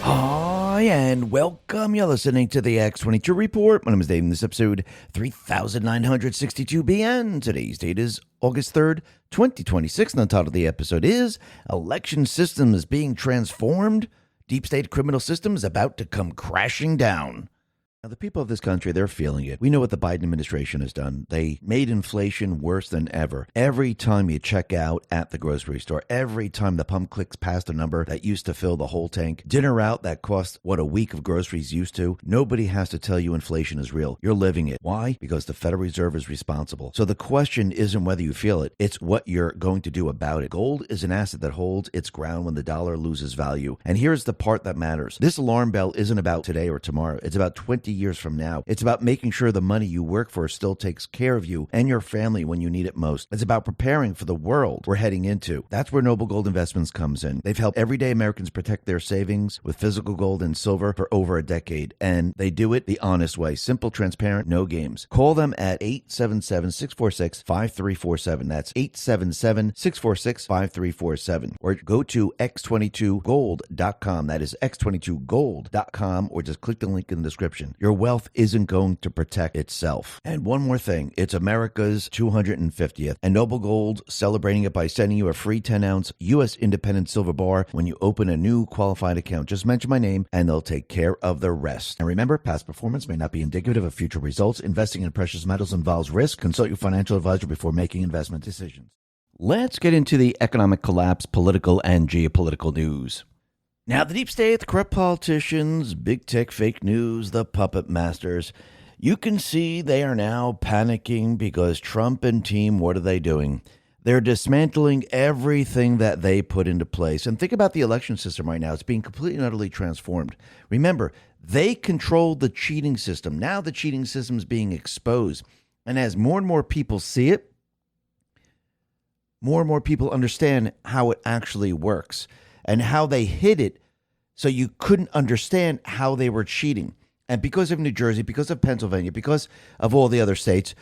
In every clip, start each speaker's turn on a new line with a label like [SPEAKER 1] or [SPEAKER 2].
[SPEAKER 1] Hi, and welcome. You're listening to the X22 Report. My name is Dave, and this episode 3962BN. Today's date is August 3rd, 2026, and the title of the episode is Election System is Being Transformed. Deep State Criminal System is About to Come Crashing Down. Now, the people of this country, they're feeling it. We know what the Biden administration has done. They made inflation worse than ever. Every time you check out at the grocery store, every time the pump clicks past a number that used to fill the whole tank, dinner out that cost what a week of groceries used to, nobody has to tell you inflation is real. You're living it. Why? Because the Federal Reserve is responsible. So the question isn't whether you feel it, it's what you're going to do about it. Gold is an asset that holds its ground when the dollar loses value. And here's the part that matters. This alarm bell isn't about today or tomorrow. It's about 20 years from now. It's about making sure the money you work for still takes care of you and your family when you need it most. It's about preparing for the world we're heading into. That's where Noble Gold Investments comes in. They've helped everyday Americans protect their savings with physical gold and silver for over a decade, and they do it the honest way. Simple, transparent, no games. Call them at 877-646-5347. That's 877-646-5347. Or go to x22gold.com. That is x22gold.com, or just click the link in the description. Your wealth isn't going to protect itself. And one more thing, it's America's 250th, and Noble Gold celebrating it by sending you a free 10-ounce U.S. independent silver bar when you open a new qualified account. Just mention my name and they'll take care of the rest. And remember, past performance may not be indicative of future results. Investing in precious metals involves risk. Consult your financial advisor before making investment decisions. Let's get into the economic collapse, political and geopolitical news. Now, the deep state, the corrupt politicians, big tech, fake news, the puppet masters, you can see they are now panicking because Trump and team, what are they doing? They're dismantling everything that they put into place. And think about the election system right now. It's being completely and utterly transformed. Remember, they controlled the cheating system. Now the cheating system is being exposed. And as more and more people see it, more and more people understand how it actually works and how they hid it so you couldn't understand how they were cheating. And because of New Jersey, because of Pennsylvania, because of all the other states,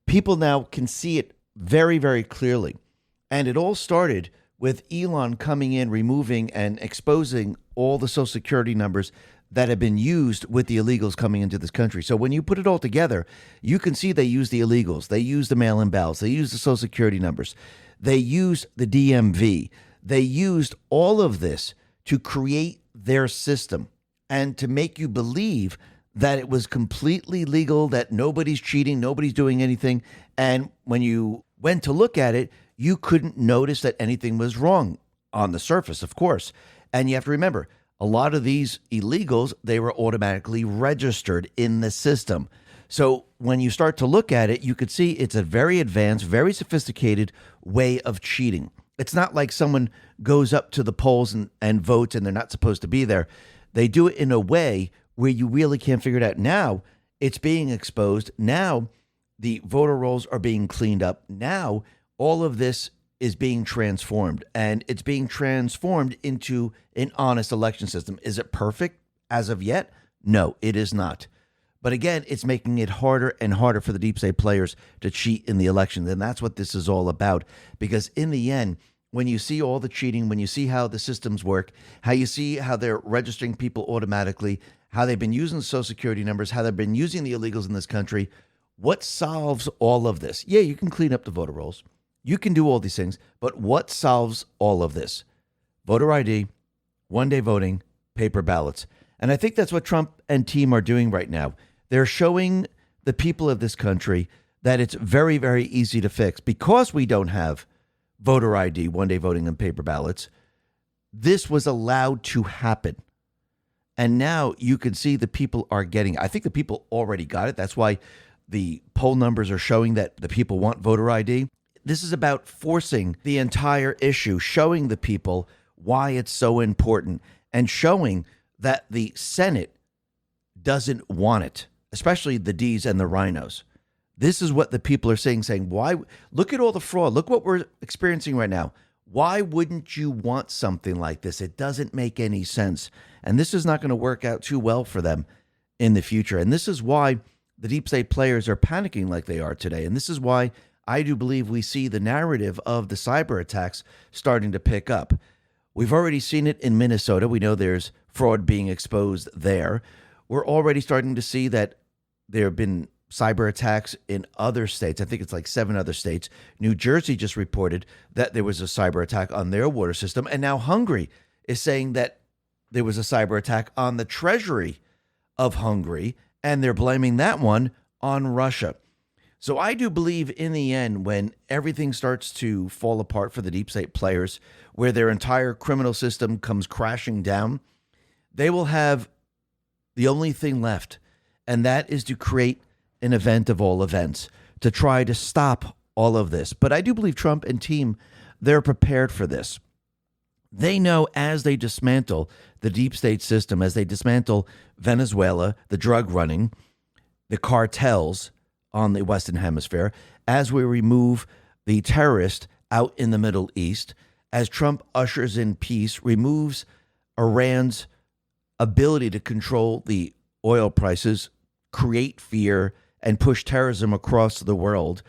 [SPEAKER 1] people now can see it very, very clearly. And it all started with Elon coming in, removing and exposing all the Social Security numbers that have been used with the illegals coming into this country. So when you put it all together, you can see they use the illegals, they use the mail-in ballots, they use the Social Security numbers, they use the DMV. They used all of this to create their system and to make you believe that it was completely legal, that nobody's cheating, nobody's doing anything. And when you went to look at it, you couldn't notice that anything was wrong on the surface, of course. And you have to remember, a lot of these illegals, they were automatically registered in the system. So when you start to look at it, you could see it's a very advanced, very sophisticated way of cheating. It's not like someone goes up to the polls and votes and they're not supposed to be there. They do it in a way where you really can't figure it out. Now it's being exposed. Now the voter rolls are being cleaned up. Now all of this is being transformed, and it's being transformed into an honest election system. Is it perfect as of yet? No, it is not. But again, it's making it harder and harder for the deep state players to cheat in the elections. And that's what this is all about. Because in the end, when you see all the cheating, when you see how the systems work, how you see how they're registering people automatically, how they've been using Social Security numbers, how they've been using the illegals in this country, what solves all of this? Yeah, you can clean up the voter rolls. You can do all these things. But what solves all of this? Voter ID, one-day voting, paper ballots. And I think that's what Trump and team are doing right now. They're showing the people of this country that it's very, very easy to fix. Because we don't have voter ID, one-day voting, and paper ballots, this was allowed to happen. And now you can see the people are getting it. I think the people already got it. That's why the poll numbers are showing that the people want voter ID. This is about forcing the entire issue, showing the people why it's so important, and showing that the Senate doesn't want it, especially the D's and the rhinos. This is what the people are saying, why? Look at all the fraud. Look what we're experiencing right now. Why wouldn't you want something like this? It doesn't make any sense. And this is not going to work out too well for them in the future. And this is why the deep state players are panicking like they are today. And this is why I do believe we see the narrative of the cyber attacks starting to pick up. We've already seen it in Minnesota. We know there's fraud being exposed there. We're already starting to see that there have been cyber attacks in other states. I think it's like 7 other states. New Jersey just reported that there was a cyber attack on their water system. And now Hungary is saying that there was a cyber attack on the treasury of Hungary, and they're blaming that one on Russia. So I do believe in the end, when everything starts to fall apart for the deep state players, where their entire criminal system comes crashing down, they will have the only thing left, and that is to create an event of all events to try to stop all of this. But I do believe Trump and team, they're prepared for this. They know as they dismantle the deep state system, as they dismantle Venezuela, the drug running, the cartels on the Western Hemisphere, as we remove the terrorists out in the Middle East, as Trump ushers in peace, removes Iran's ability to control the oil prices, create fear, and push terrorism across the world.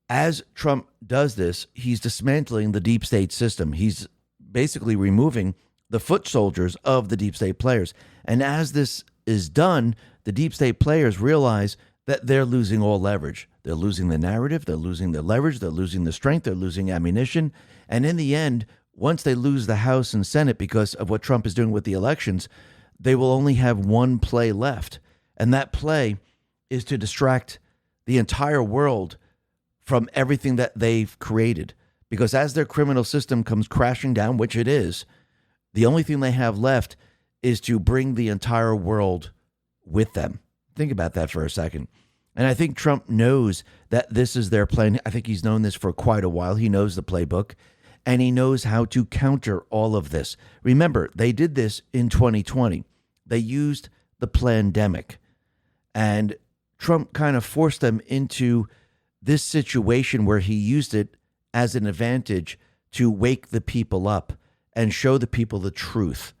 [SPEAKER 1] As Trump does this, he's dismantling the deep state system. He's basically removing the foot soldiers of the deep state players. And as this is done, the deep state players realize that they're losing all leverage. They're losing the narrative, they're losing the leverage, they're losing the strength, they're losing ammunition. And in the end, once they lose the House and Senate because of what Trump is doing with the elections, they will only have one play left. And that play is to distract the entire world from everything that they've created. Because as their criminal system comes crashing down, which it is, the only thing they have left is to bring the entire world with them. Think about that for a second. And I think Trump knows that this is their plan. I think he's known this for quite a while. He knows the playbook, and he knows how to counter all of this. Remember, they did this in 2020. They used the plandemic, and Trump kind of forced them into this situation where he used it as an advantage to wake the people up and show the people the truth.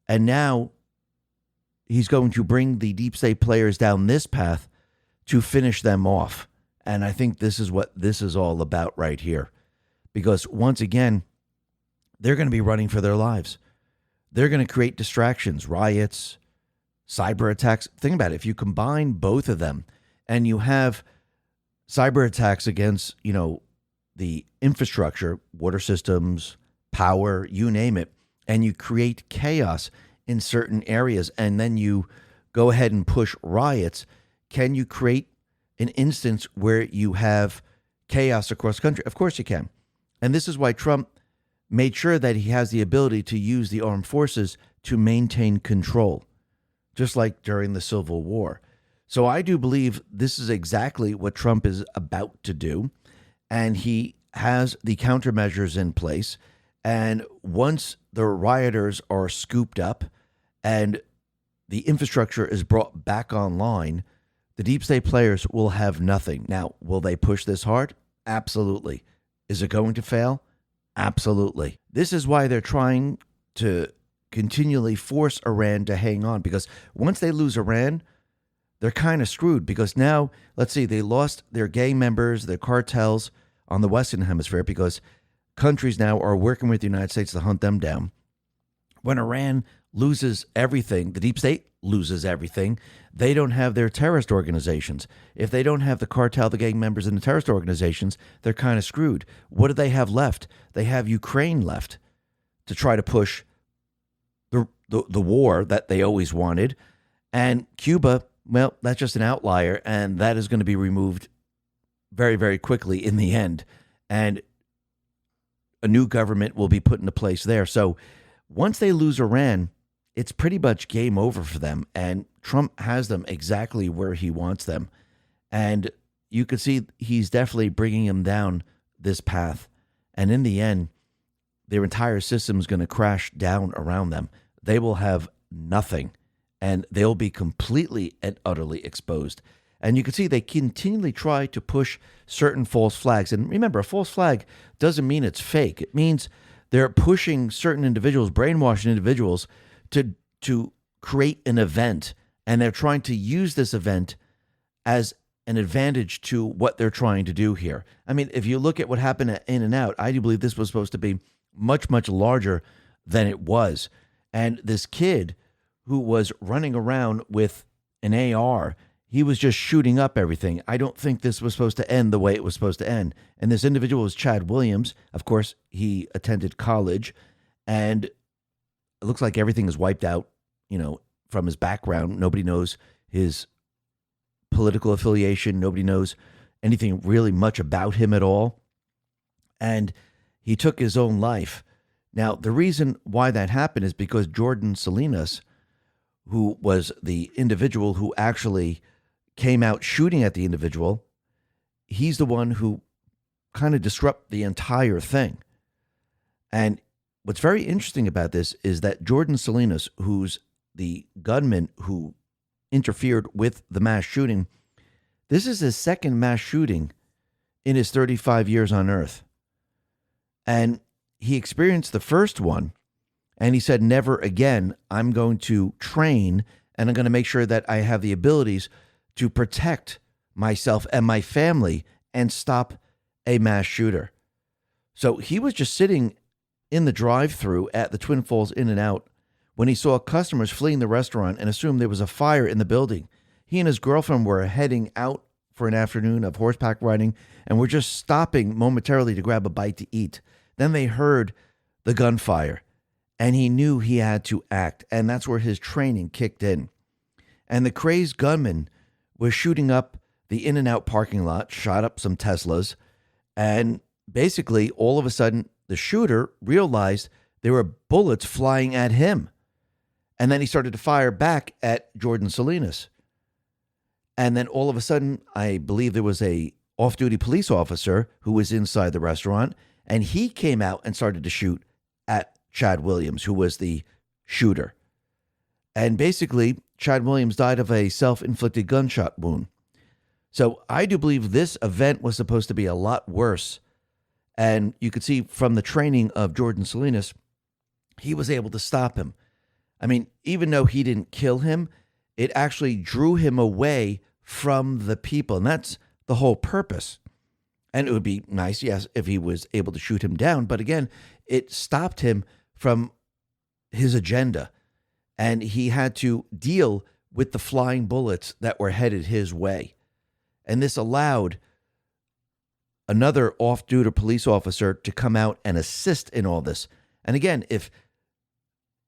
[SPEAKER 1] And now he's going to bring the deep state players down this path to finish them off. And I think this is what this is all about right here. Because once again, they're going to be running for their lives. They're going to create distractions, riots, cyber attacks. Think about it. If you combine both of them and you have cyber attacks against, the infrastructure, water systems, power, you name it, and you create chaos in certain areas, and then you go ahead and push riots, can you create an instance where you have chaos across the country? Of course you can. And this is why Trump made sure that he has the ability to use the armed forces to maintain control, just like during the Civil War. So I do believe this is exactly what Trump is about to do. And he has the countermeasures in place. And once the rioters are scooped up and the infrastructure is brought back online, the deep state players will have nothing. Now, will they push this hard? Absolutely. Is it going to fail? Absolutely. This is why they're trying to continually force Iran to hang on, because once they lose Iran, they're kind of screwed, because now, let's see, they lost their gang members, their cartels on the Western Hemisphere, because countries now are working with the United States to hunt them down. When Iran loses everything, the deep state loses everything, they don't have their terrorist organizations. If they don't have the cartel, the gang members, and the terrorist organizations, they're kind of screwed. What do they have left? They have Ukraine left to try to push the war that they always wanted. And Cuba, well, that's just an outlier, and that is going to be removed very, very quickly in the end. And a new government will be put into place there. So once they lose Iran, it's pretty much game over for them. And Trump has them exactly where he wants them. And you could see he's definitely bringing them down this path. And in the end, their entire system is going to crash down around them. They will have nothing, and they'll be completely and utterly exposed. And you can see they continually try to push certain false flags. And remember, a false flag doesn't mean it's fake. It means they're pushing certain individuals, brainwashing individuals to create an event. And they're trying to use this event as an advantage to what they're trying to do here. I mean, if you look at what happened at In-N-Out, I do believe this was supposed to be much, much larger than it was. And this kid who was running around with an AR, he was just shooting up everything. I don't think this was supposed to end the way it was supposed to end. And this individual was Chad Williams. Of course, he attended college, and it looks like everything is wiped out, from his background. Nobody knows his political affiliation. Nobody knows anything really much about him at all. And he took his own life. Now, the reason why that happened is because Jordan Salinas, who was the individual who actually came out shooting at the individual, he's the one who kind of disrupted the entire thing. And what's very interesting about this is that Jordan Salinas, who's the gunman who interfered with the mass shooting, this is his second mass shooting in his 35 years on Earth. And he experienced the first one, and he said, never again. I'm going to train, and I'm going to make sure that I have the abilities to protect myself and my family and stop a mass shooter. So he was just sitting in the drive-thru at the Twin Falls In-N-Out when he saw customers fleeing the restaurant and assumed there was a fire in the building. He and his girlfriend were heading out for an afternoon of horseback riding and were just stopping momentarily to grab a bite to eat. Then they heard the gunfire, and he knew he had to act, and that's where his training kicked in. And the crazed gunman was shooting up the In-N-Out parking lot, shot up some Teslas, and basically, all of a sudden, the shooter realized there were bullets flying at him. And then he started to fire back at Jordan Salinas. And then all of a sudden, I believe there was a off-duty police officer who was inside the restaurant, and he came out and started to shoot at Chad Williams, who was the shooter. And basically, Chad Williams died of a self-inflicted gunshot wound. So I do believe this event was supposed to be a lot worse. And you could see from the training of Jordan Salinas, he was able to stop him. I mean, even though he didn't kill him, it actually drew him away from the people. And that's the whole purpose. And it would be nice, yes, if he was able to shoot him down. But again, it stopped him from his agenda. And he had to deal with the flying bullets that were headed his way. And this allowed another off-duty police officer to come out and assist in all this. And again, if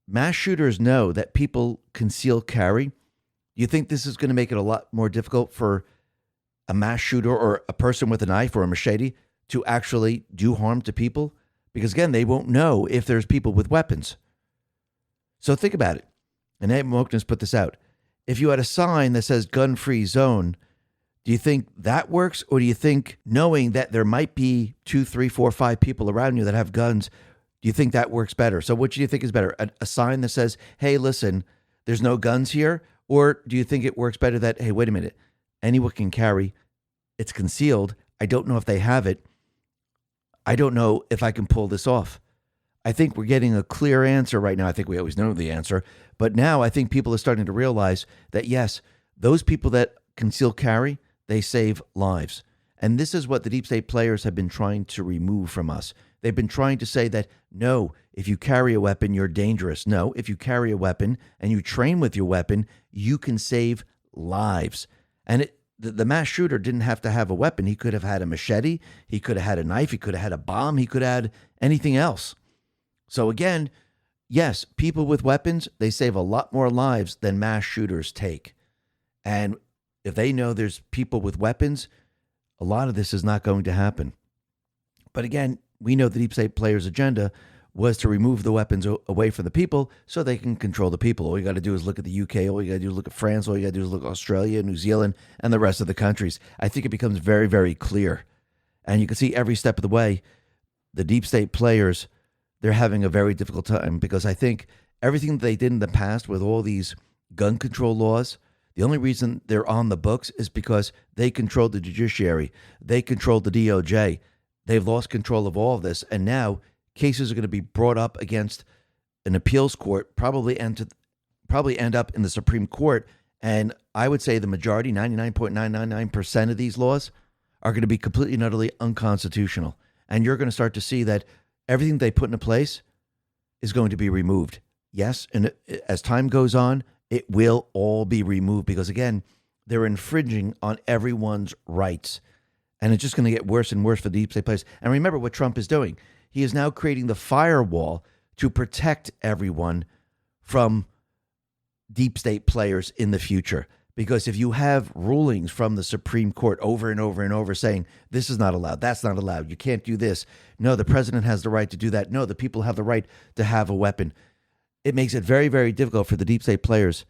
[SPEAKER 1] mass shooters know that people conceal carry, you think this is going to make it a lot more difficult for a mass shooter or a person with a knife or a machete to actually do harm to people? Because again, they won't know if there's people with weapons. So think about it. And Ed Moakness put this out. If you had a sign that says gun-free zone, do you think that works? Or do you think knowing that there might be 2, 3, 4, 5 people around you that have guns, do you think that works better? So what do you think is better? A sign that says, hey, listen, there's no guns here? Or do you think it works better that, hey, wait a minute, anyone can carry, it's concealed, I don't know if they have it, I don't know if I can pull this off? I think we're getting a clear answer right now. I think we always know the answer. But now I think people are starting to realize that, yes, those people that conceal carry, they save lives. And this is what the deep state players have been trying to remove from us. They've been trying to say that, no, if you carry a weapon, you're dangerous. No, if you carry a weapon and you train with your weapon, you can save lives. And the mass shooter didn't have to have a weapon. He could have had a machete. He could have had a knife. He could have had a bomb. He could have had anything else. So again, yes, people with weapons, they save a lot more lives than mass shooters take. And if they know there's people with weapons, a lot of this is not going to happen. But again, we know the deep state players' agenda was to remove the weapons away from the people so they can control the people. All you got to do is look at the UK. All you got to do is look at France. All you got to do is look at Australia, New Zealand, and the rest of the countries. I think it becomes very, very clear. And you can see every step of the way, the deep state players, they're having a very difficult time, because I think everything that they did in the past with all these gun control laws, the only reason they're on the books is because they controlled the judiciary. They controlled the DOJ. They've lost control of all of this. And now cases are going to be brought up against an appeals court, probably end up in the Supreme Court. And I would say the majority, 99.999% of these laws, are going to be completely and utterly unconstitutional. And you're going to start to see that everything they put into place is going to be removed. yes, and as time goes on, it will all be removed because, again, they're infringing on everyone's rights. And it's just going to get worse and worse for the deep state players. And remember what Trump is doing. He is now creating the firewall to protect everyone from deep state players in the future. Because if you have rulings from the Supreme Court over and over and over saying, this is not allowed, that's not allowed, you can't do this. No, the president has the right to do that. No, the people have the right to have a weapon. It makes it very, very difficult for the deep state players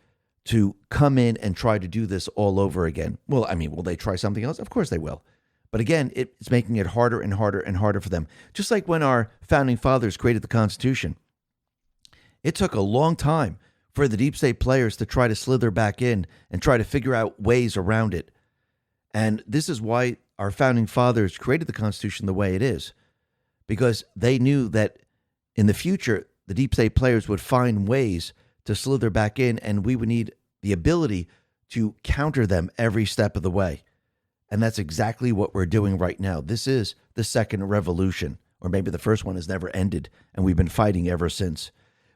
[SPEAKER 1] to come in and try to do this all over again. Well, I mean, will they try something else? Of course they will. But again, it's making it harder and harder and harder for them. Just like when our founding fathers created the Constitution. It took a long time for the deep state players to try to slither back in and try to figure out ways around it. And this is why our founding fathers created the Constitution the way it is, because they knew that in the future, the deep state players would find ways to slither back in, and we would need the ability to counter them every step of the way. And that's exactly what we're doing right now. This is the second revolution, or maybe the first one has never ended, and we've been fighting ever since.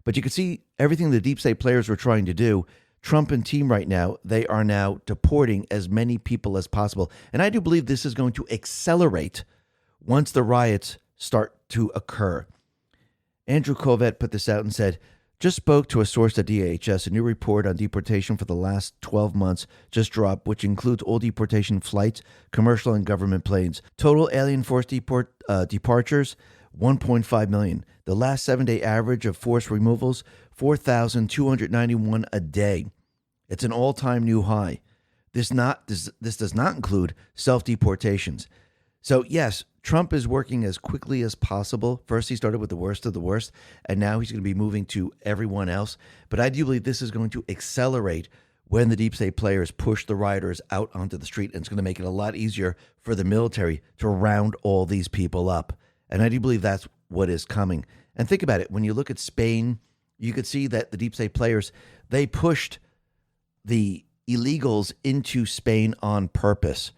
[SPEAKER 1] But you can see everything the deep state players were trying to do. Trump and team right now, they are now deporting as many people as possible. And I do believe this is going to accelerate once the riots start to occur. Andrew Covet put this out and said, just spoke to a source at DHS. A new report on deportation for the last 12 months just dropped, which includes all deportation flights, commercial and government planes. Total alien force departures, 1.5 million. The last 7-day average of force removals, 4,291 a day. It's an all-time new high. This does not include self-deportations. So yes, Trump is working as quickly as possible. First, he started with the worst of the worst, and now he's going to be moving to everyone else. But I do believe this is going to accelerate when the deep state players push the rioters out onto the street, and it's going to make it a lot easier for the military to round all these people up. And I do believe that's what is coming. And think about it. When you look at Spain, you could see that the deep state players, they pushed the illegals into Spain on purpose.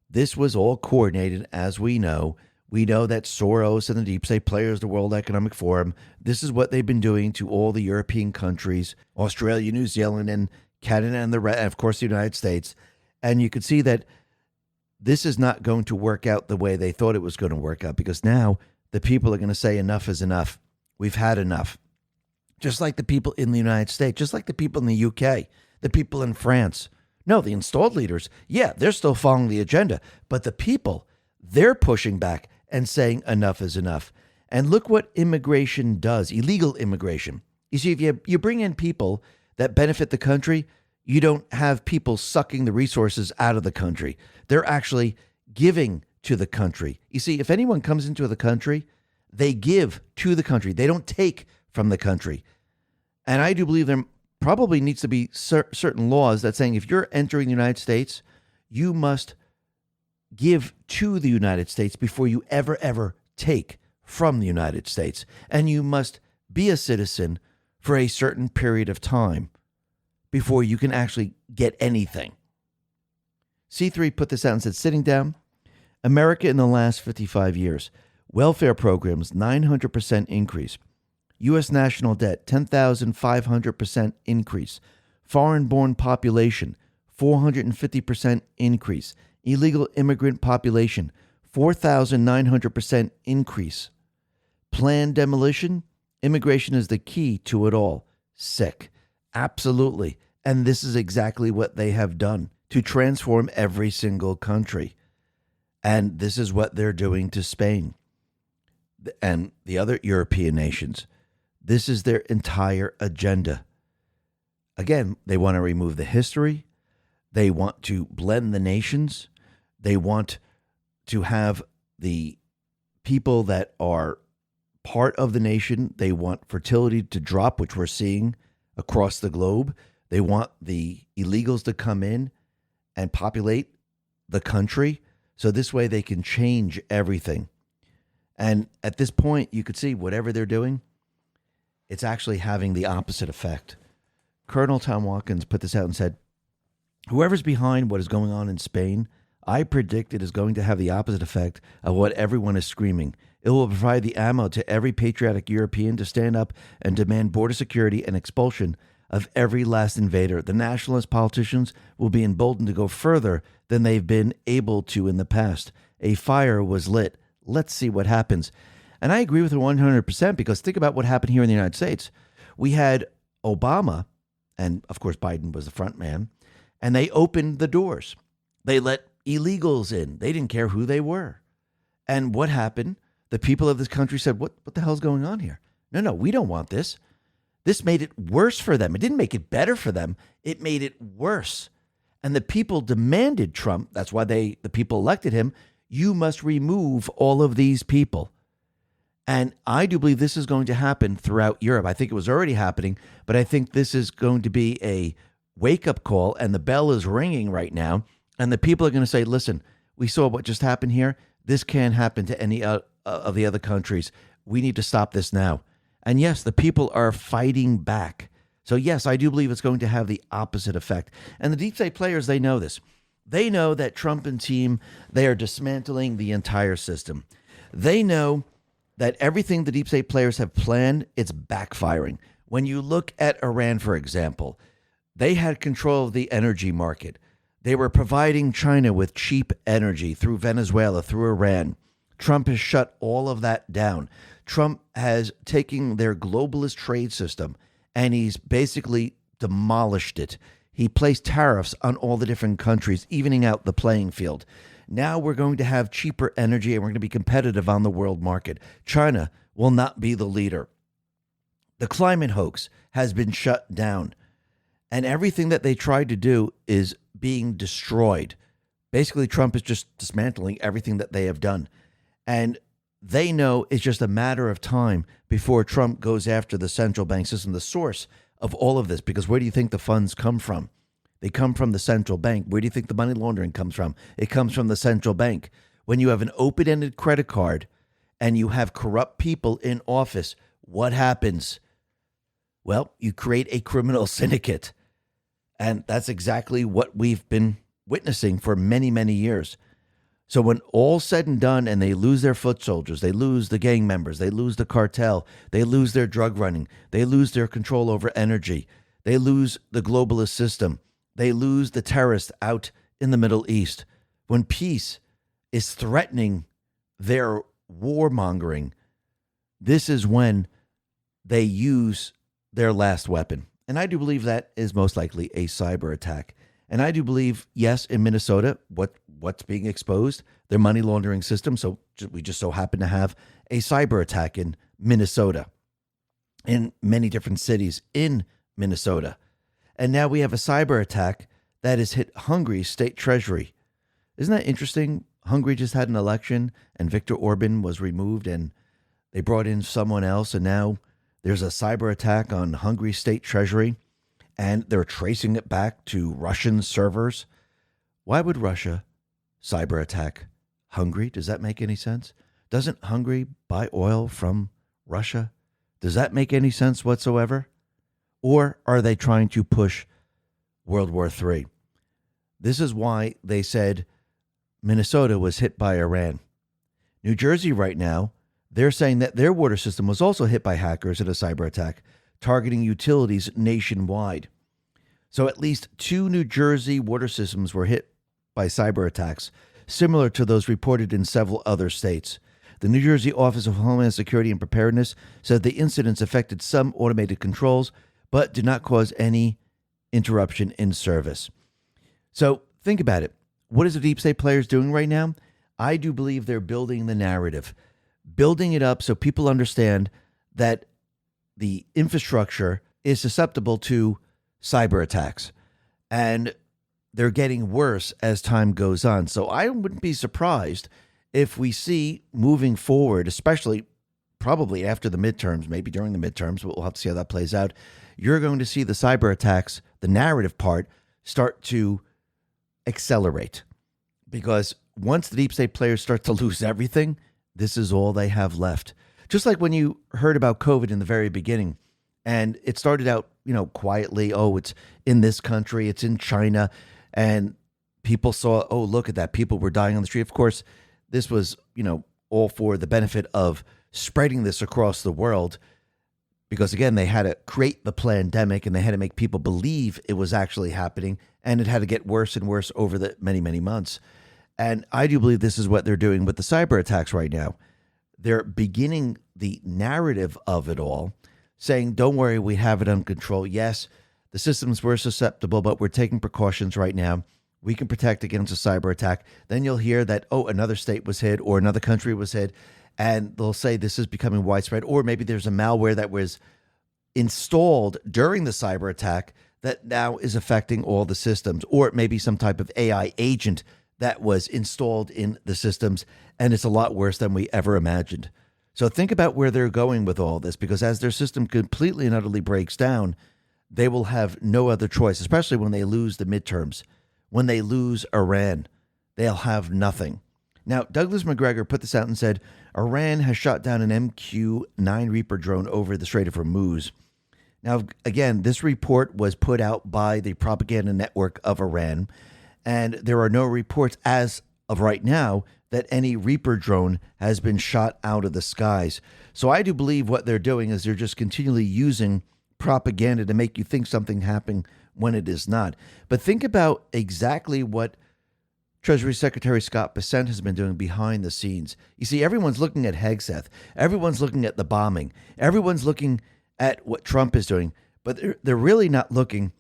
[SPEAKER 1] This was all coordinated, as we know. We know that Soros and the deep state players, the World Economic Forum, this is what they've been doing to all the European countries, Australia, New Zealand, and Canada, and of course, the United States. And you could see that this is not going to work out the way they thought it was going to work out, because now the people are going to say enough is enough. We've had enough. Just like the people in the United States, just like the people in the UK, the people in France. No, the installed leaders, yeah, they're still following the agenda. But the people, they're pushing back and saying enough is enough. And look what immigration does, illegal immigration. You see, if you bring in people that benefit the country, you don't have people sucking the resources out of the country. They're actually giving to the country. You see, if anyone comes into the country, they give to the country. They don't take from the country. And I do believe there probably needs to be certain laws that saying if you're entering the United States, you must give to the United States before you ever take from the United States. And you must be a citizen for a certain period of time before you can actually get anything. C3 put this out and said, sitting down, America in the last 55 years, welfare programs, 900% increase. U.S. national debt, 10,500% increase. Foreign-born population, 450% increase. Illegal immigrant population, 4,900% increase. Planned demolition, immigration is the key to it all. Sick. Absolutely. And this is exactly what they have done to transform every single country. And this is what they're doing to Spain and the other European nations. This is their entire agenda. Again, they want to remove the history. They want to blend the nations. They want to have the people that are part of the nation. They want fertility to drop, which we're seeing across the globe. They want the illegals to come in and populate the country. So this way they can change everything. And at this point, you could see whatever they're doing, it's actually having the opposite effect. Colonel Tom Watkins put this out and said, whoever's behind what is going on in Spain, I predict it is going to have the opposite effect of what everyone is screaming. It will provide the ammo to every patriotic European to stand up and demand border security and expulsion of every last invader. The nationalist politicians will be emboldened to go further than they've been able to in the past. A fire was lit. Let's see what happens. And I agree with her 100% because think about what happened here in the United States. We had Obama, and of course Biden was the front man, and they opened the doors. They let illegals in. They didn't care who they were. And what happened? The people of this country said, what the hell's going on here? No, we don't want this. This made it worse for them. It didn't make it better for them. It made it worse. And the people demanded Trump. That's why the people elected him. You must remove all of these people. And I do believe this is going to happen throughout Europe. I think it was already happening, but I think this is going to be a wake-up call, and the bell is ringing right now. And the people are going to say, listen, we saw what just happened here. This can't happen to any of the other countries. We need to stop this now. And yes, the people are fighting back. So yes, I do believe it's going to have the opposite effect. And the deep state players, they know this. They know that Trump and team, they are dismantling the entire system. They know that everything the deep state players have planned, it's backfiring. When you look at Iran, for example, they had control of the energy market. They were providing China with cheap energy through Venezuela, through Iran. Trump has shut all of that down. Trump has taken their globalist trade system and he's basically demolished it. He placed tariffs on all the different countries, evening out the playing field. Now we're going to have cheaper energy and we're going to be competitive on the world market. China will not be the leader. The climate hoax has been shut down. And everything that they tried to do is being destroyed. Basically, Trump is just dismantling everything that they have done. And they know it's just a matter of time before Trump goes after the central bank system, the source of all of this. Because where do you think the funds come from? They come from the central bank. Where do you think the money laundering comes from? It comes from the central bank. When you have an open-ended credit card and you have corrupt people in office, what happens? Well, you create a criminal syndicate. And that's exactly what we've been witnessing for many, many years. So when all's said and done and they lose their foot soldiers, they lose the gang members, they lose the cartel, they lose their drug running, they lose their control over energy, they lose the globalist system, they lose the terrorists out in the Middle East. When peace is threatening their warmongering, this is when they use their last weapon. And I do believe that is most likely a cyber attack. And I do believe, yes, in Minnesota, what's being exposed, their money laundering system. So we just so happen to have a cyber attack in Minnesota, in many different cities in Minnesota. And now we have a cyber attack that has hit Hungary's state treasury. Isn't that interesting? Hungary just had an election and Viktor Orban was removed and they brought in someone else. And now there's a cyber attack on Hungary's state treasury and they're tracing it back to Russian servers. Why would Russia cyber attack Hungary? Does that make any sense? Doesn't Hungary buy oil from Russia? Does that make any sense whatsoever? Or are they trying to push World War III? This is why they said Minnesota was hit by Iran. New Jersey right now, they're saying that their water system was also hit by hackers in a cyber attack, targeting utilities nationwide. So at least 2 New Jersey water systems were hit by cyber attacks, similar to those reported in several other states. The New Jersey Office of Homeland Security and Preparedness said the incidents affected some automated controls, but did not cause any interruption in service. So think about it. What is the deep state players doing right now? I do believe they're building the narrative, building it up so people understand that the infrastructure is susceptible to cyber attacks. And they're getting worse as time goes on. So I wouldn't be surprised if we see moving forward, especially probably after the midterms, maybe during the midterms, but we'll have to see how that plays out. You're going to see the cyber attacks, the narrative part, start to accelerate. Because once the deep state players start to lose everything, this is all they have left. Just like when you heard about COVID in the very beginning, and it started out, quietly, oh, it's in this country, it's in China, and People saw, oh, look at that. People were dying on the street. Of course, this was, all for the benefit of spreading this across the world because, again, they had to create the pandemic and they had to make people believe it was actually happening, and it had to get worse and worse over the many, many months. And I do believe this is what they're doing with the cyber attacks right now. They're beginning the narrative of it all, saying, don't worry, we have it under control. Yes, the systems were susceptible, but we're taking precautions right now. We can protect against a cyber attack. Then you'll hear that, oh, another state was hit or another country was hit, and they'll say this is becoming widespread. Or maybe there's a malware that was installed during the cyber attack that now is affecting all the systems. Or it may be some type of AI agent that was installed in the systems, and it's a lot worse than we ever imagined. So think about where they're going with all this, because as their system completely and utterly breaks down, they will have no other choice, especially when they lose the midterms. When they lose Iran, they'll have nothing. Now, Douglas McGregor put this out and said, Iran has shot down an MQ-9 Reaper drone over the Strait of Hormuz. Now, again, this report was put out by the propaganda network of Iran, and there are no reports as of right now that any Reaper drone has been shot out of the skies. So I do believe what they're doing is they're just continually using propaganda to make you think something happened when it is not. But think about exactly what Treasury Secretary Scott Bessent has been doing behind the scenes. You see, everyone's looking at Hegseth. Everyone's looking at the bombing. Everyone's looking at what Trump is doing. But they're really not looking.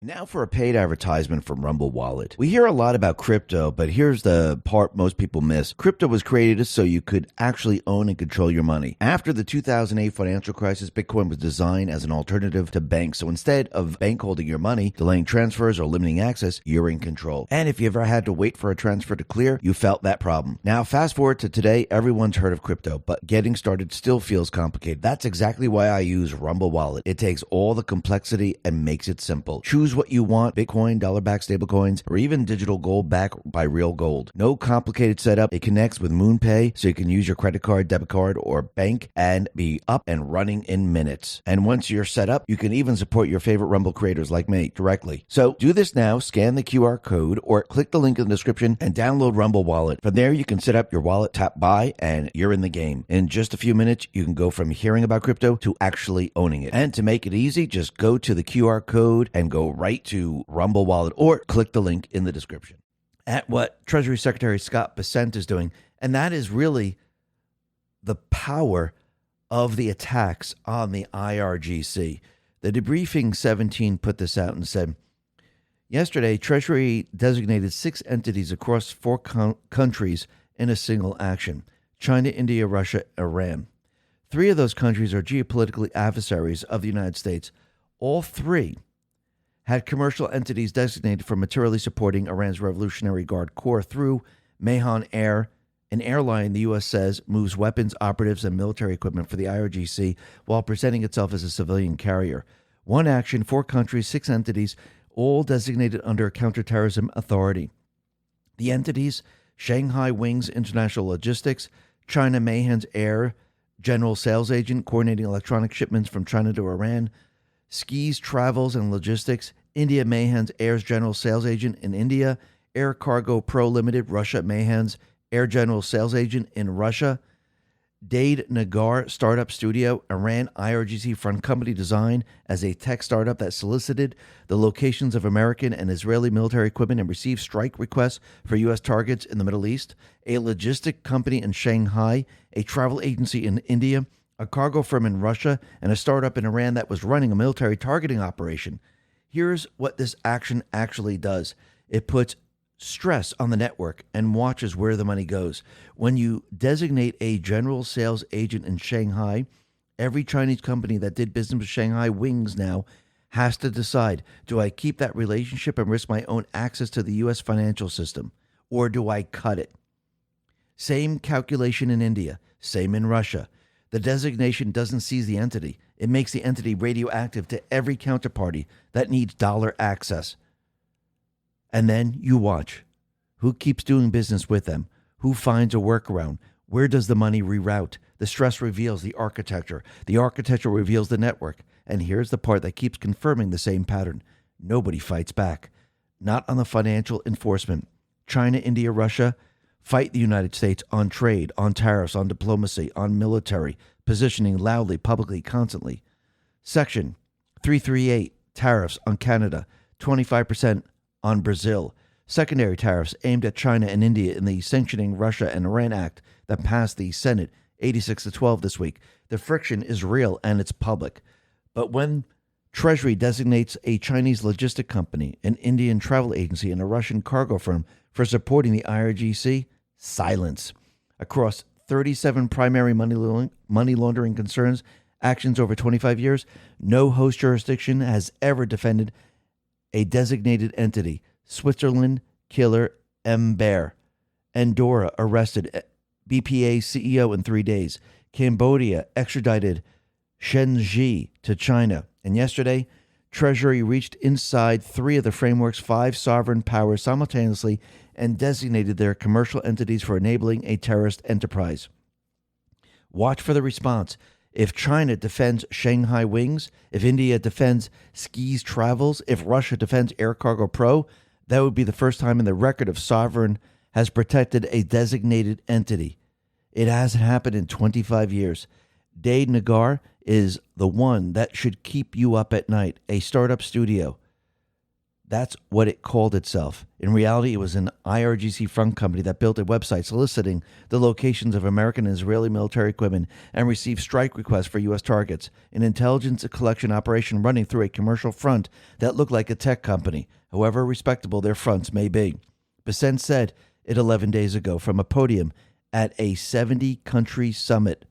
[SPEAKER 1] Now for a paid advertisement from Rumble Wallet. We hear a lot about crypto, but here's the part most people miss. Crypto was created so you could actually own and control your money. After the 2008 financial crisis, Bitcoin was designed as an alternative to banks. So instead of bank holding your money, delaying transfers, or limiting access, you're in control. And if you ever had to wait for a transfer to clear, you felt that problem. Now fast forward to today, everyone's heard of crypto, but getting started still feels complicated. That's exactly why I use Rumble Wallet. It takes all the complexity and makes it simple. Choose what you want: Bitcoin, dollar-backed stablecoins, or even digital gold backed by real gold. No complicated setup. It connects with MoonPay, so you can use your credit card, debit card, or bank and be up and running in minutes. And once you're set up, you can even support your favorite Rumble creators like me directly. So do this now. Scan the QR code or click the link in the description and download Rumble Wallet. From there, you can set up your wallet, tap buy, and you're in the game. In just a few minutes, you can go from hearing about crypto to actually owning it. And to make it easy, just go to the QR code and go right to Rumble Wallet or click the link in the description. At what Treasury Secretary Scott Bessent is doing, and that is really the power of the attacks on the IRGC. The Debriefing 17 put this out and said, yesterday, Treasury designated 6 entities across 4 countries in a single action: China, India, Russia, Iran. 3 of those countries are geopolitically adversaries of the United States. All 3 had commercial entities designated for materially supporting Iran's Revolutionary Guard Corps through Mahan Air, an airline the U.S. says moves weapons, operatives, and military equipment for the IRGC while presenting itself as a civilian carrier. 1 action, 4 countries, 6 entities, all designated under a counterterrorism authority. The entities: Shanghai Wings International Logistics, China Mahan's Air General Sales Agent, coordinating electronic shipments from China to Iran; Skis Travels and Logistics, India Mahan's Air's General Sales Agent in India; Air Cargo Pro Limited, Russia Mahan's Air General Sales Agent in Russia; Dade Nagar Startup Studio, Iran IRGC front company designed as a tech startup that solicited the locations of American and Israeli military equipment and received strike requests for U.S. targets in the Middle East; a logistic company in Shanghai; a travel agency in India; a cargo firm in Russia; and a startup in Iran that was running a military targeting operation. Here's what this action actually does. It puts stress on the network and watches where the money goes. When you designate a general sales agent in Shanghai, every Chinese company that did business with Shanghai Wings now has to decide, do I keep that relationship and risk my own access to the U.S. financial system, or do I cut it? Same calculation in India, same in Russia. The designation doesn't seize the entity. It makes the entity radioactive to every counterparty that needs dollar access. And then you watch. Who keeps doing business with them? Who finds a workaround? Where does the money reroute? The stress reveals the architecture. The architecture reveals the network. And here's the part that keeps confirming the same pattern. Nobody fights back. not on the financial enforcement. China, India, Russia fight the United States on trade, on tariffs, on diplomacy, on military, positioning loudly, publicly, constantly. Section 338, tariffs on Canada, 25% on Brazil. Secondary tariffs aimed at China and India in the Sanctioning Russia and Iran Act that passed the Senate 86-12 this week. The friction is real and it's public. But when Treasury designates a Chinese logistic company, an Indian travel agency, and a Russian cargo firm for supporting the IRGC, silence. Across 37 primary money laundering concerns, actions over 25 years, no host jurisdiction has ever defended a designated entity. Switzerland, killer M. Bear. Andorra arrested BPA CEO in 3 days. Cambodia extradited Shen Ji to China. And yesterday, Treasury reached inside 3 of the framework's 5 sovereign powers simultaneously and designated their commercial entities for enabling a terrorist enterprise. Watch for the response. If China defends Shanghai Wings, if India defends Skis Travels, if Russia defends Air Cargo Pro, that would be the first time in the record of sovereign has protected a designated entity. It hasn't happened in 25 years. Dade Nagar is the one that should keep you up at night, a startup studio. That's what it called itself. In reality, it was an IRGC front company that built a website soliciting the locations of American and Israeli military equipment and received strike requests for U.S. targets, an intelligence collection operation running through a commercial front that looked like a tech company, however respectable their fronts may be. Bessent said it 11 days ago from a podium at a 70-country summit.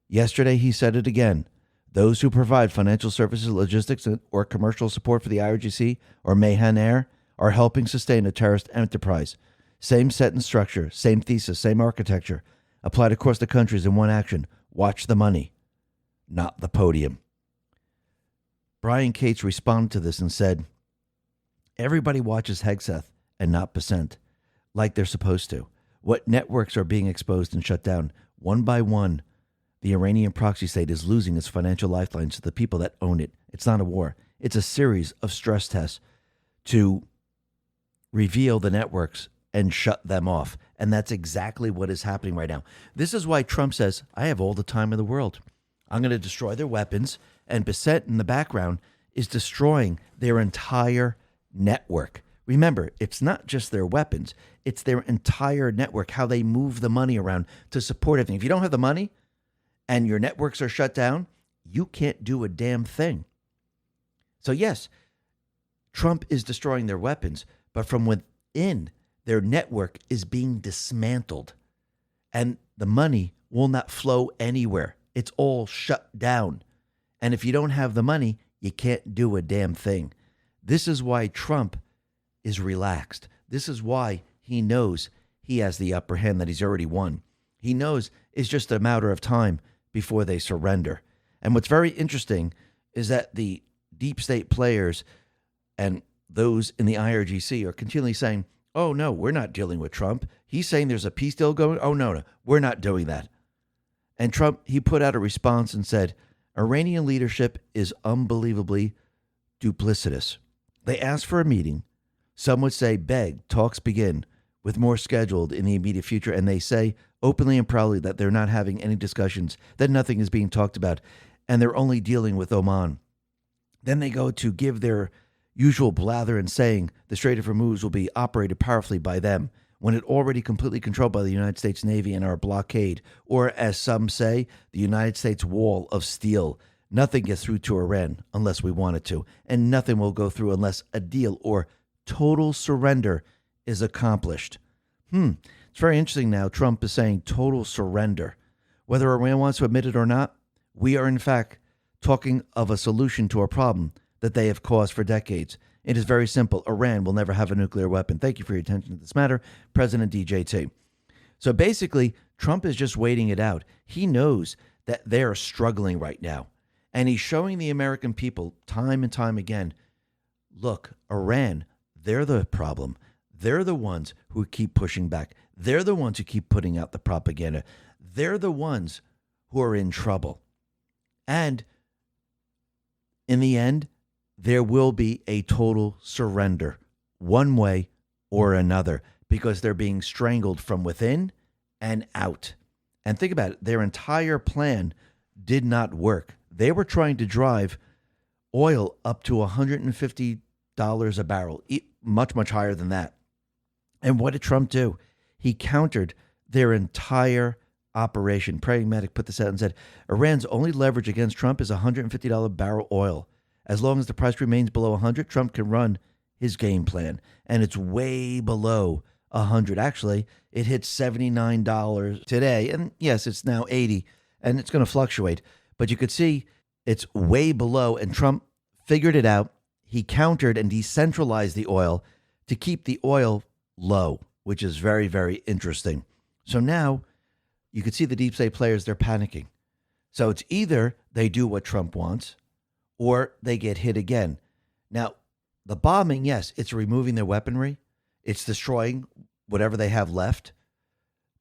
[SPEAKER 1] Yesterday, he said it again. Those who provide financial services, logistics, or commercial support for the IRGC or Mahan Air are helping sustain a terrorist enterprise. Same sentence structure, same thesis, same architecture, applied across the countries in one action. Watch the money, not the podium. Brian Cates responded to this and said, everybody watches Hegseth and not Bessent, like they're supposed to. What networks are being exposed and shut down? One by one, the Iranian proxy state is losing its financial lifelines to the people that own it. It's not a war. It's a series of stress tests to reveal the networks and shut them off. And that's exactly what is happening right now. This is why Trump says, I have all the time in the world. I'm going to destroy their weapons. And Bessent in the background is destroying their entire network. Remember, it's not just their weapons. It's their entire network, how they move the money around to support everything. If you don't have the money and your networks are shut down, you can't do a damn thing. So yes, Trump is destroying their weapons, but from within, their network is being dismantled. And the money will not flow anywhere. It's all shut down. And if you don't have the money, you can't do a damn thing. This is why Trump is relaxed. This is why he knows he has the upper hand, that he's already won. He knows it's just a matter of time before they surrender. And what's very interesting is that the deep state players and those in the IRGC are continually saying, oh, no, we're not dealing with Trump. He's saying there's a peace deal going. Oh, no, we're not doing that. And Trump, he put out a response and said, Iranian leadership is unbelievably duplicitous. They asked for a meeting. Some would say beg, talks begin, with more scheduled in the immediate future. And they say openly and proudly that they're not having any discussions, that nothing is being talked about, and they're only dealing with Oman. Then they go to give their usual blather and saying the Strait of Hormuz will be operated powerfully by them when it already completely controlled by the United States Navy and our blockade, or as some say, the United States wall of steel. Nothing gets through to Iran unless we want it to, and nothing will go through unless a deal or total surrender is accomplished. It's very interesting now. Trump is saying total surrender. Whether Iran wants to admit it or not, we are in fact talking of a solution to a problem that they have caused for decades. It is very simple. Iran will never have a nuclear weapon. Thank you for your attention to this matter, President DJT. So basically, Trump is just waiting it out. He knows that they're struggling right now. And he's showing the American people time and time again, look, Iran, they're the problem. They're the ones who keep pushing back. They're the ones who keep putting out the propaganda. They're the ones who are in trouble. And in the end, there will be a total surrender one way or another because they're being strangled from within and out. And think about it, their entire plan did not work. They were trying to drive oil up to $150 a barrel, much, much higher than that. And what did Trump do? He countered their entire operation. Pragmatic put this out and said, Iran's only leverage against Trump is $150 barrel oil. As long as the price remains below 100, Trump can run his game plan. And it's way below 100. Actually, it hit $79 today. And yes, it's now 80, and it's going to fluctuate. But you could see it's way below, and Trump figured it out. He countered and decentralized the oil to keep the oil low, which is very, very interesting. So now you can see the deep state players, they're panicking. So it's either they do what Trump wants or they get hit again. Now, the bombing, yes, it's removing their weaponry. It's destroying whatever they have left.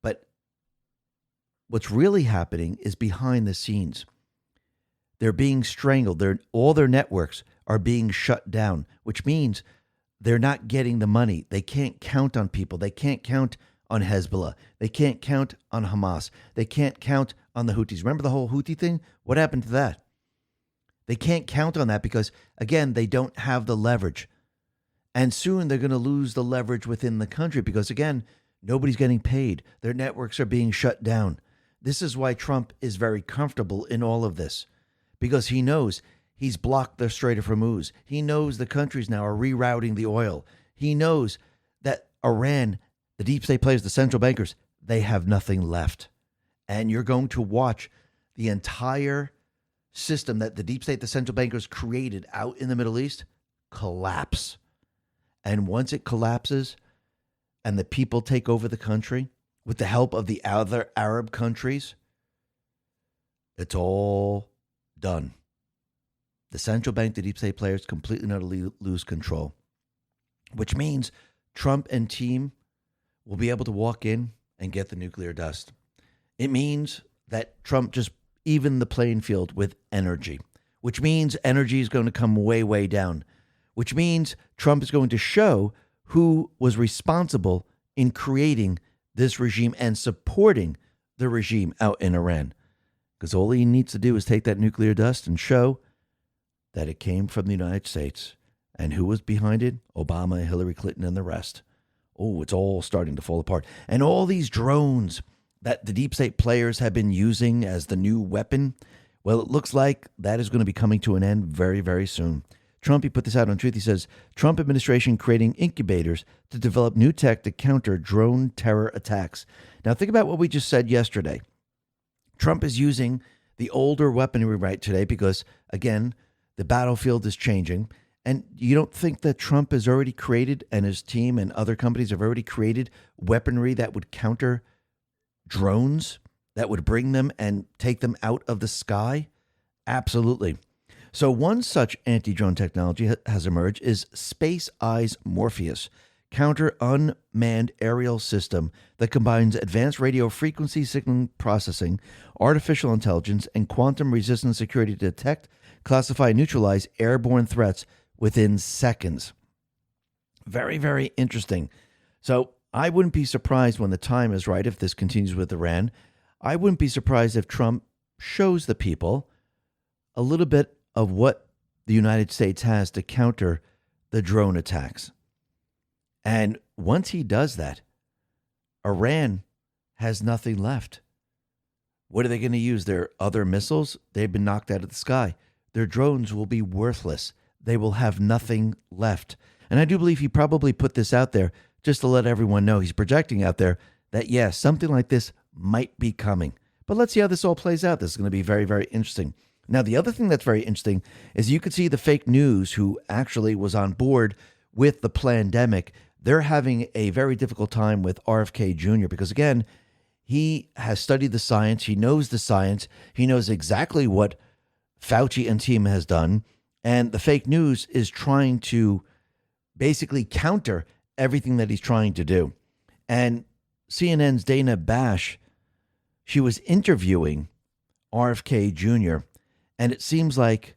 [SPEAKER 1] But what's really happening is behind the scenes. They're being strangled. All their networks are being shut down, which means they're not getting the money. They can't count on people. They can't count on Hezbollah. They can't count on Hamas. They can't count on the Houthis. Remember the whole Houthi thing? What happened to that? They can't count on that because, again, they don't have the leverage. And soon they're going to lose the leverage within the country because, again, nobody's getting paid. Their networks are being shut down. This is why Trump is very comfortable in all of this, because he knows he's blocked the Strait of Hormuz. He knows the countries now are rerouting the oil. He knows that Iran, the deep state players, the central bankers, they have nothing left. And you're going to watch the entire system that the deep state, the central bankers created out in the Middle East collapse. And once it collapses and the people take over the country with the help of the other Arab countries, it's all done. The central bank, the deep state players completely and utterly lose control, which means Trump and team will be able to walk in and get the nuclear dust. It means that Trump just evened the playing field with energy, which means energy is going to come way, way down, which means Trump is going to show who was responsible in creating this regime and supporting the regime out in Iran. Because all he needs to do is take that nuclear dust and show that it came from the United States. And who was behind it? Obama, Hillary Clinton, and the rest. Oh, it's all starting to fall apart. And all these drones that the deep state players have been using as the new weapon, well, it looks like that is going to be coming to an end very, very soon. Trump, he put this out on Truth. He says, Trump administration creating incubators to develop new tech to counter drone terror attacks. Now, think about what we just said yesterday. Trump is using the older weaponry right today because, again, the battlefield is changing. And you don't think that Trump has already created, and his team and other companies have already created weaponry that would counter drones, that would bring them and take them out of the sky? Absolutely. So one such anti-drone technology has emerged is Space Eyes Morpheus, counter unmanned aerial system that combines advanced radio frequency signal processing, artificial intelligence, and quantum resistant security to detect, classify, and neutralize airborne threats within seconds. Very, very interesting. So I wouldn't be surprised when the time is right if this continues with Iran. I wouldn't be surprised if Trump shows the people a little bit of what the United States has to counter the drone attacks. And once he does that, Iran has nothing left. What are they going to use? Their other missiles? They've been knocked out of the sky. Their drones will be worthless. They will have nothing left. And I do believe he probably put this out there just to let everyone know. He's projecting out there that, yes, something like this might be coming. But let's see how this all plays out. This is going to be very, very interesting. Now, the other thing that's very interesting is you could see the fake news who actually was on board with the plandemic. They're having a very difficult time with RFK Jr. because, again, he has studied the science. He knows the science. He knows exactly what Fauci and team has done. And the fake news is trying to basically counter everything that he's trying to do. And CNN's Dana Bash, she was interviewing RFK Jr., and it seems like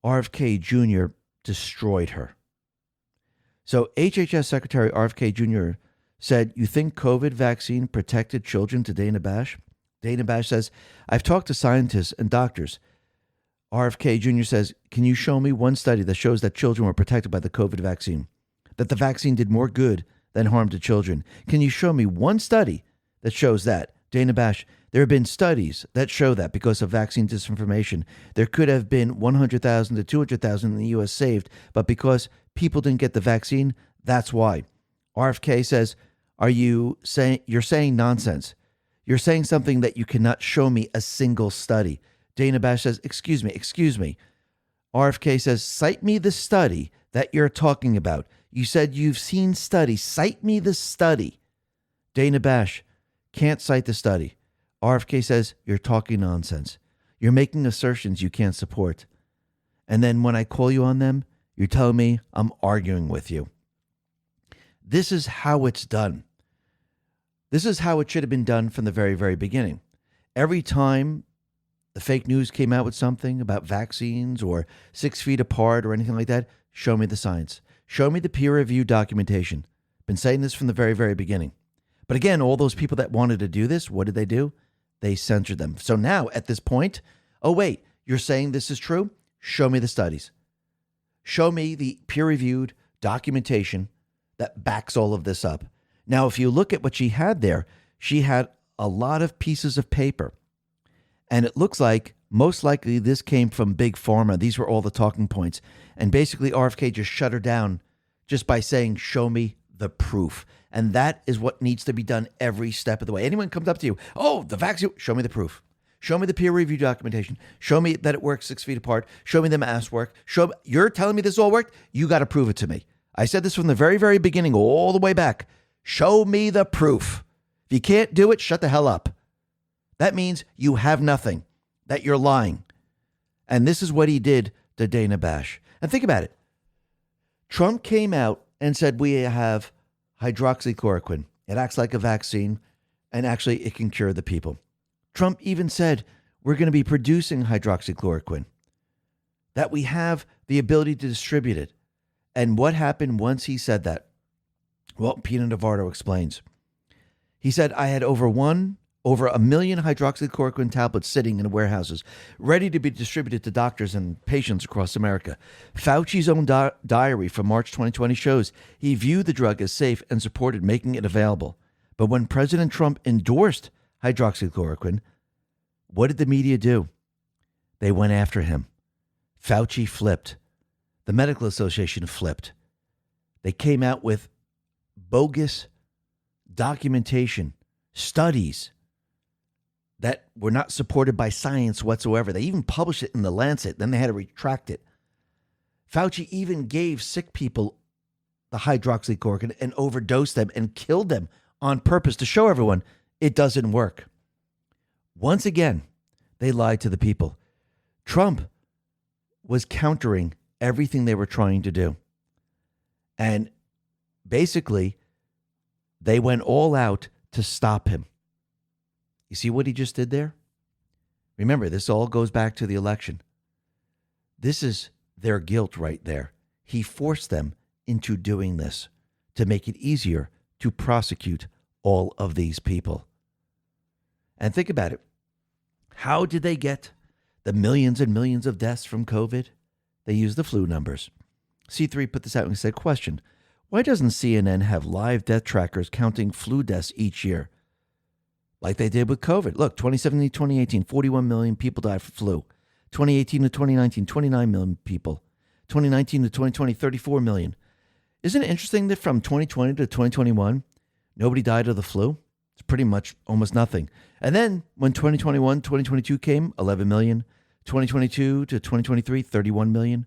[SPEAKER 1] RFK Jr. destroyed her. So HHS Secretary RFK Jr. said, "You think COVID vaccine protected children?" to Dana Bash. Dana Bash says, "I've talked to scientists and doctors." RFK Jr. says, "Can you show me one study that shows that children were protected by the COVID vaccine? That the vaccine did more good than harm to children? Can you show me one study that shows that?" Dana Bash, "There have been studies that show that because of vaccine disinformation, there could have been 100,000 to 200,000 in the U.S. saved, but because people didn't get the vaccine, that's why." RFK says, you're saying nonsense. You're saying something that you cannot show me a single study." Dana Bash says, excuse me. RFK says, "Cite me the study that you're talking about. You said you've seen studies. Cite me the study." Dana Bash can't cite the study. RFK says, "You're talking nonsense. You're making assertions you can't support. And then when I call you on them, you're telling me I'm arguing with you." This is how it's done. This is how it should have been done from the very, very beginning. Every time the fake news came out with something about vaccines or 6 feet apart or anything like that, show me the science. Show me the peer-reviewed documentation. Been saying this from the very, very beginning. But again, all those people that wanted to do this, what did they do? They censored them. So now at this point, oh wait, you're saying this is true? Show me the studies. Show me the peer-reviewed documentation that backs all of this up. Now, if you look at what she had there, she had a lot of pieces of paper. And it looks like most likely this came from Big Pharma. These were all the talking points. And basically RFK just shut her down just by saying, "Show me the proof." And that is what needs to be done every step of the way. Anyone comes up to you, "Oh, the vaccine," show me the proof. Show me the peer review documentation. Show me that it works 6 feet apart. Show me the mask work. You're telling me this all worked? You got to prove it to me. I said this from the very, very beginning, all the way back. Show me the proof. If you can't do it, shut the hell up. That means you have nothing, that you're lying. And this is what he did to Dana Bash. And think about it. Trump came out and said, "We have hydroxychloroquine. It acts like a vaccine, and actually it can cure the people." Trump even said, "We're going to be producing hydroxychloroquine, that we have the ability to distribute it." And what happened once he said that? Well, Pina Navarro explains. He said, "I had over a million hydroxychloroquine tablets sitting in warehouses, ready to be distributed to doctors and patients across America. Fauci's own diary from March 2020 shows he viewed the drug as safe and supported making it available. But when President Trump endorsed hydroxychloroquine, what did the media do? They went after him. Fauci flipped. The Medical Association flipped. They came out with bogus documentation, studies that were not supported by science whatsoever. They even published it in the Lancet. Then they had to retract it. Fauci even gave sick people the hydroxychloroquine and overdosed them and killed them on purpose to show everyone it doesn't work. Once again, they lied to the people. Trump was countering everything they were trying to do. And basically, they went all out to stop him. You see what he just did there? Remember, this all goes back to the election. This is their guilt right there. He forced them into doing this to make it easier to prosecute all of these people. And think about it. How did they get the millions and millions of deaths from COVID? They used the flu numbers. C3 put this out and said, question, why doesn't CNN have live death trackers counting flu deaths each year? Like they did with COVID. Look, 2017 to 2018, 41 million people died from flu. 2018 to 2019, 29 million people. 2019 to 2020, 34 million. Isn't it interesting that from 2020 to 2021, nobody died of the flu? It's pretty much almost nothing. And then when 2021, 2022 came, 11 million. 2022 to 2023, 31 million.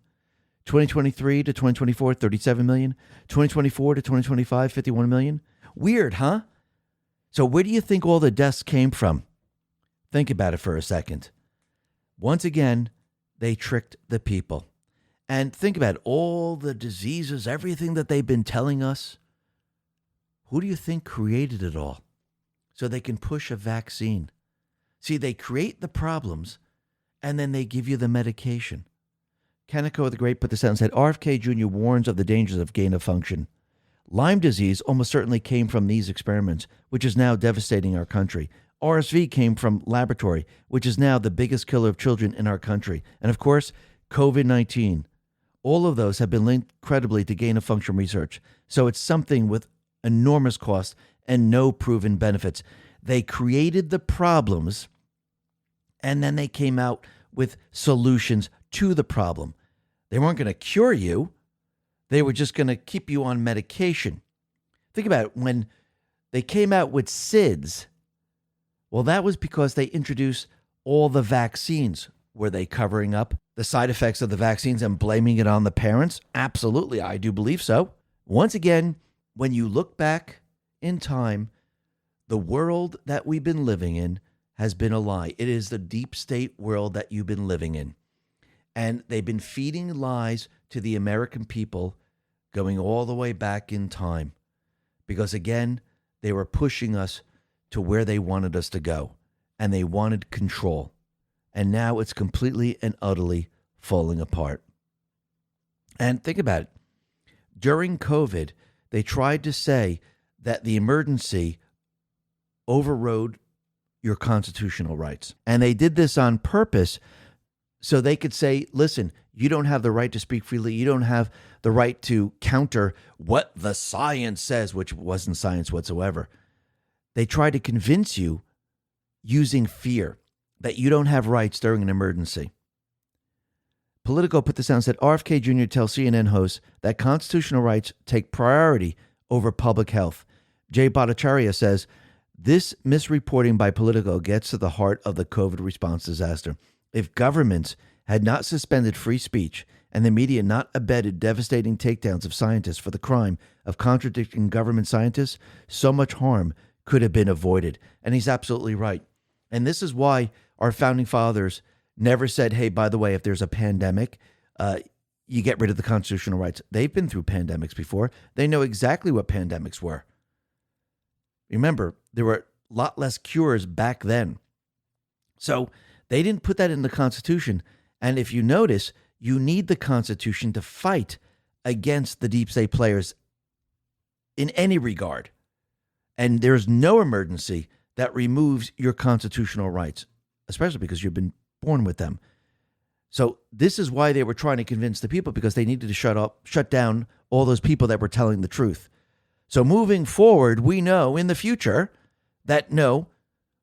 [SPEAKER 1] 2023 to 2024, 37 million. 2024 to 2025, 51 million. Weird, huh? So where do you think all the deaths came from? Think about it for a second. Once again, they tricked the people. And think about all the diseases, everything that they've been telling us. Who do you think created it all? So they can push a vaccine. See, they create the problems and then they give you the medication. Kaneko the Great put this out and said, RFK Jr. warns of the dangers of gain of function. Lyme disease almost certainly came from these experiments, which is now devastating our country. RSV came from laboratory, which is now the biggest killer of children in our country. And of course, COVID-19. All of those have been linked credibly to gain of function research. So it's something with enormous cost and no proven benefits. They created the problems and then they came out with solutions to the problem. They weren't going to cure you. They were just going to keep you on medication. Think about it. When they came out with SIDS, well, that was because they introduced all the vaccines. Were they covering up the side effects of the vaccines and blaming it on the parents? Absolutely, I do believe so. Once again, when you look back in time, the world that we've been living in has been a lie. It is the deep state world that you've been living in. And they've been feeding lies to the American people going all the way back in time. Because again, they were pushing us to where they wanted us to go. And they wanted control. And now it's completely and utterly falling apart. And think about it. During COVID, they tried to say that the emergency overrode your constitutional rights. And they did this on purpose so they could say, listen, you don't have the right to speak freely. You don't have the right to counter what the science says, which wasn't science whatsoever. They tried to convince you using fear that you don't have rights during an emergency. Politico put this out and said, RFK Jr. tells CNN hosts that constitutional rights take priority over public health. Jay Bhattacharya says, this misreporting by Politico gets to the heart of the COVID response disaster. If governments had not suspended free speech and the media not abetted devastating takedowns of scientists for the crime of contradicting government scientists, so much harm could have been avoided. And he's absolutely right. And this is why our founding fathers never said, hey, by the way, if there's a pandemic, you get rid of the constitutional rights. They've been through pandemics before. They know exactly what pandemics were. Remember, there were a lot less cures back then. So they didn't put that in the Constitution. And if you notice, you need the Constitution to fight against the deep state players in any regard. And there's no emergency that removes your constitutional rights, especially because you've been born with them. So this is why they were trying to convince the people, because they needed to shut down all those people that were telling the truth. So moving forward, we know in the future that no,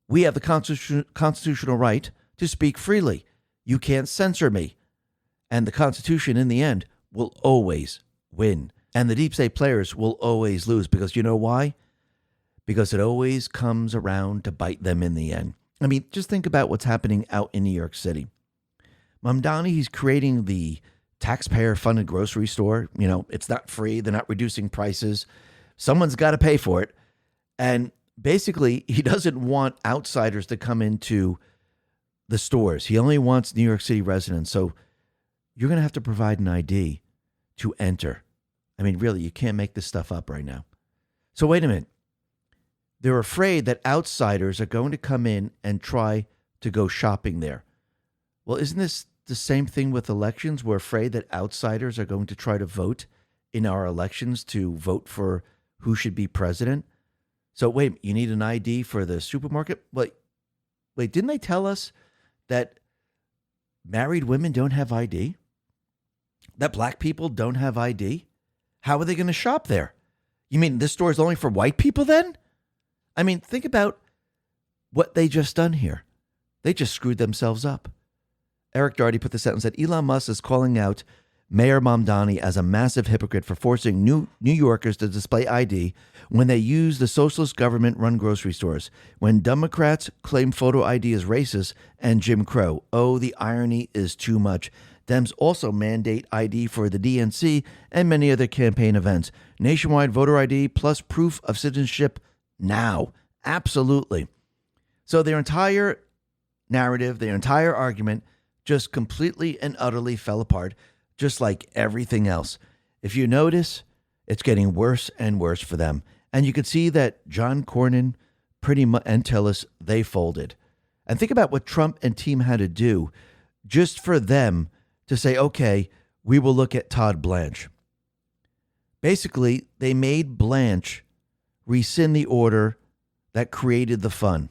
[SPEAKER 1] we have the constitutional right to speak freely. You can't censor me. And the Constitution in the end will always win. And the deep state players will always lose, because you know why? Because it always comes around to bite them in the end. I mean, just think about what's happening out in New York City. Mamdani, he's creating the taxpayer-funded grocery store. You know, it's not free. They're not reducing prices. Someone's got to pay for it. And basically, he doesn't want outsiders to come into the stores. He only wants New York City residents. So you're going to have to provide an ID to enter. I mean, really, you can't make this stuff up right now. So wait a minute. They're afraid that outsiders are going to come in and try to go shopping there. Well, isn't this the same thing with elections? We're afraid that outsiders are going to try to vote in our elections to vote for who should be president. So wait, you need an ID for the supermarket? Wait, didn't they tell us that married women don't have ID? That black people don't have ID? How are they going to shop there? You mean this store is only for white people then? I mean, think about what they just done here. They just screwed themselves up. Eric Darty put this out and said, Elon Musk is calling out Mayor Mamdani as a massive hypocrite for forcing New Yorkers to display ID when they use the socialist government-run grocery stores. When Democrats claim photo ID is racist and Jim Crow. Oh, the irony is too much. Dems also mandate ID for the DNC and many other campaign events. Nationwide voter ID plus proof of citizenship now. Absolutely. So their entire narrative, their entire argument just completely and utterly fell apart, just like everything else. If you notice, it's getting worse and worse for them. And you could see that John Cornyn pretty much and Tillis, they folded. And think about what Trump and team had to do just for them to say, okay, we will look at Todd Blanche. Basically, they made Blanche rescind the order that created the fund.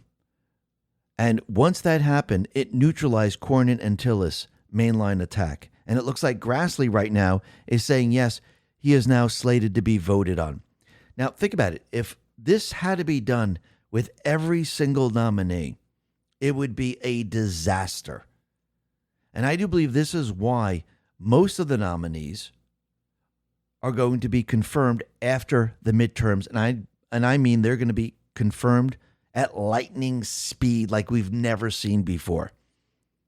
[SPEAKER 1] And once that happened, it neutralized Cornyn and Tillis' mainline attack. And it looks like Grassley right now is saying, yes, he is now slated to be voted on. Now, think about it. If this had to be done with every single nominee, it would be a disaster. And I do believe this is why most of the nominees are going to be confirmed after the midterms. And I mean they're going to be confirmed at lightning speed like we've never seen before.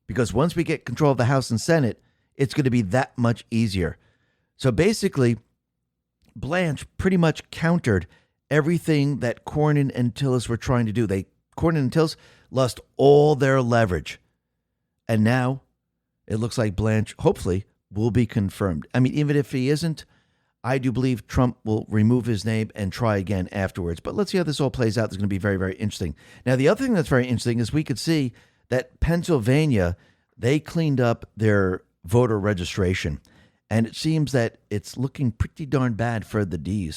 [SPEAKER 1] Because once we get control of the House and Senate, it's going to be that much easier. So basically, Blanche pretty much countered everything that Cornyn and Tillis were trying to do. Cornyn and Tillis lost all their leverage. And now it looks like Blanche, hopefully, will be confirmed. I mean, even if he isn't, I do believe Trump will remove his name and try again afterwards. But let's see how this all plays out. It's going to be very, very interesting. Now, the other thing that's very interesting is we could see that Pennsylvania, they cleaned up their voter registration. And it seems that it's looking pretty darn bad for the D's.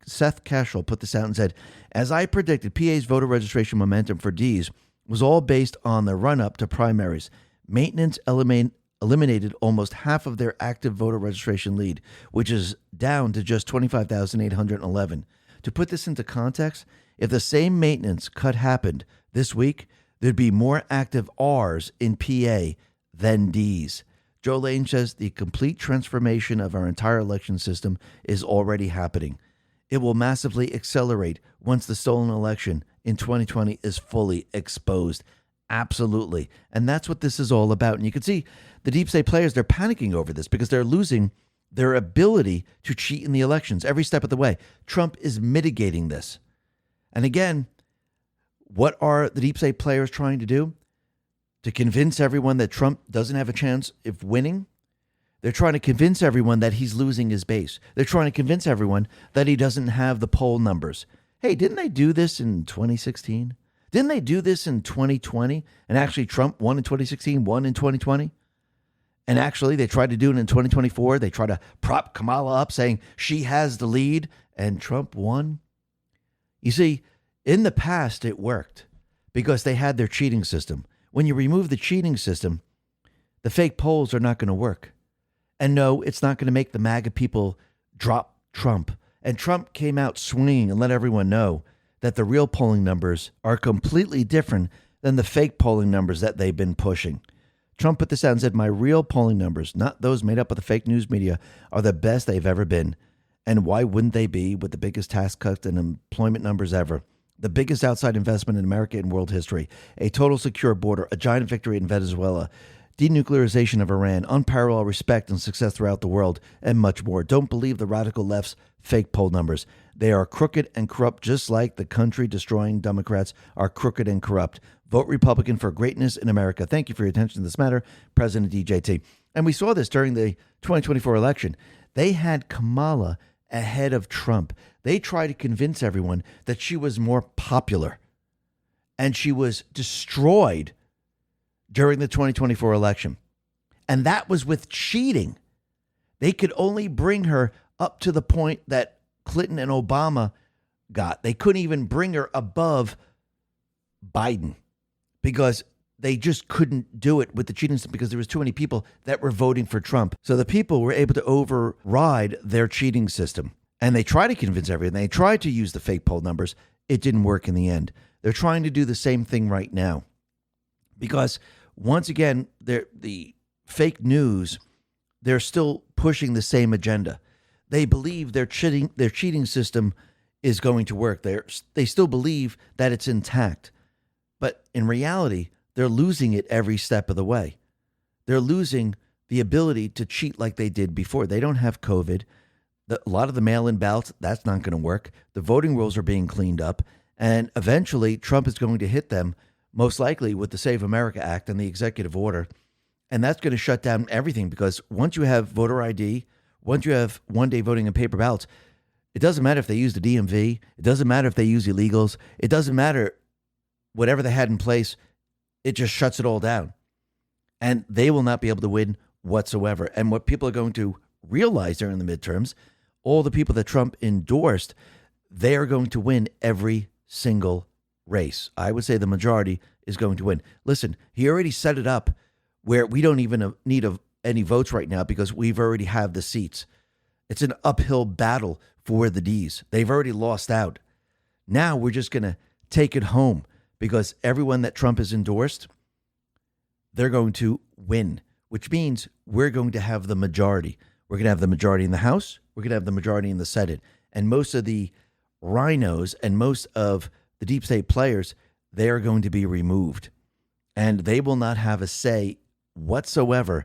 [SPEAKER 1] Seth Cashel put this out and said, as I predicted, PA's voter registration momentum for D's was all based on the run-up to primaries. Maintenance eliminated almost half of their active voter registration lead, which is down to just 25,811. To put this into context, if the same maintenance cut happened this week, there'd be more active R's in PA than D's. Joe Lane says the complete transformation of our entire election system is already happening. It will massively accelerate once the stolen election in 2020 is fully exposed. Absolutely. And that's what this is all about. And you can see the deep state players, they're panicking over this because they're losing their ability to cheat in the elections every step of the way. Trump is mitigating this. And again, what are the deep state players trying to do? To convince everyone that Trump doesn't have a chance of winning? They're trying to convince everyone that he's losing his base. They're trying to convince everyone that he doesn't have the poll numbers. Hey, didn't they do this in 2016? Didn't they do this in 2020? And actually Trump won in 2016, won in 2020? And actually they tried to do it in 2024. They tried to prop Kamala up saying she has the lead and Trump won. You see, in the past it worked because they had their cheating system. When you remove the cheating system, the fake polls are not going to work. And no, it's not going to make the MAGA people drop Trump. And Trump came out swinging and let everyone know that the real polling numbers are completely different than the fake polling numbers that they've been pushing. Trump put this out and said, my real polling numbers, not those made up of the fake news media, are the best they've ever been. And why wouldn't they be with the biggest tax cuts and employment numbers ever? The biggest outside investment in America and world history, a total secure border, a giant victory in Venezuela, denuclearization of Iran, unparalleled respect and success throughout the world, and much more. Don't believe the radical left's fake poll numbers. They are crooked and corrupt, just like the country-destroying Democrats are crooked and corrupt. Vote Republican for greatness in America. Thank you for your attention to this matter, President DJT. And we saw this during the 2024 election. They had Kamala ahead of Trump. They tried to convince everyone that she was more popular. And she was destroyed during the 2024 election. And that was with cheating. They could only bring her up to the point that Clinton and Obama got. They couldn't even bring her above Biden because they just couldn't do it with the cheating system because there was too many people that were voting for Trump. So the people were able to override their cheating system. And they tried to convince everyone. They tried to use the fake poll numbers. It didn't work in the end. They're trying to do the same thing right now. Because once again, the fake news, they're still pushing the same agenda. They believe their cheating system is going to work. They still believe that it's intact. But in reality, they're losing it every step of the way. They're losing the ability to cheat like they did before. They don't have COVID. A lot of the mail-in ballots, that's not going to work. The voting rules are being cleaned up. And eventually, Trump is going to hit them, most likely with the Save America Act and the executive order. And that's going to shut down everything because once you have voter ID, once you have one-day voting and paper ballots, it doesn't matter if they use the DMV. It doesn't matter if they use illegals. It doesn't matter whatever they had in place. It just shuts it all down. And they will not be able to win whatsoever. And what people are going to realize during the midterms, all the people that Trump endorsed, they are going to win every single race. I would say the majority is going to win. Listen, he already set it up where we don't even need any votes right now because we've already have the seats. It's an uphill battle for the D's. They've already lost out. Now we're just going to take it home because everyone that Trump has endorsed, they're going to win, which means we're going to have the majority. We're going to have the majority in the House. We're going to have the majority in the Senate. And most of the rhinos and most of the deep state players, they are going to be removed. And they will not have a say whatsoever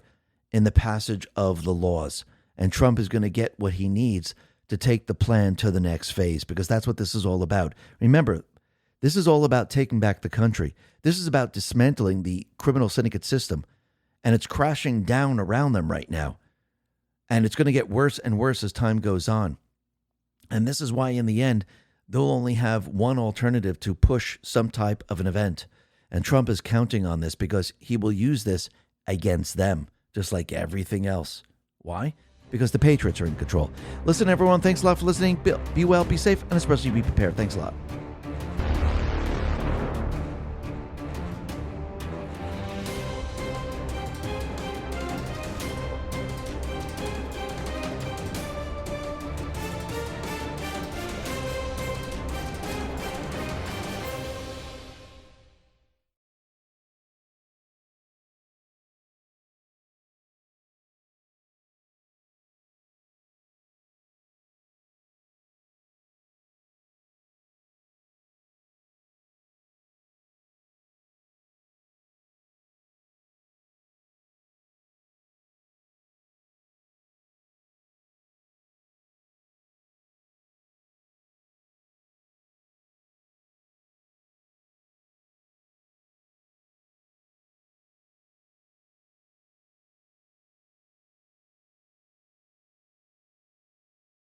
[SPEAKER 1] in the passage of the laws. And Trump is going to get what he needs to take the plan to the next phase, because that's what this is all about. Remember, this is all about taking back the country. This is about dismantling the criminal syndicate system, and it's crashing down around them right now. And it's going to get worse and worse as time goes on. And this is why, in the end, they'll only have one alternative to push some type of an event. And Trump is counting on this because he will use this against them, just like everything else. Why? Because the Patriots are in control. Listen, everyone, thanks a lot for listening. Be well, be safe, and especially be prepared. Thanks a lot.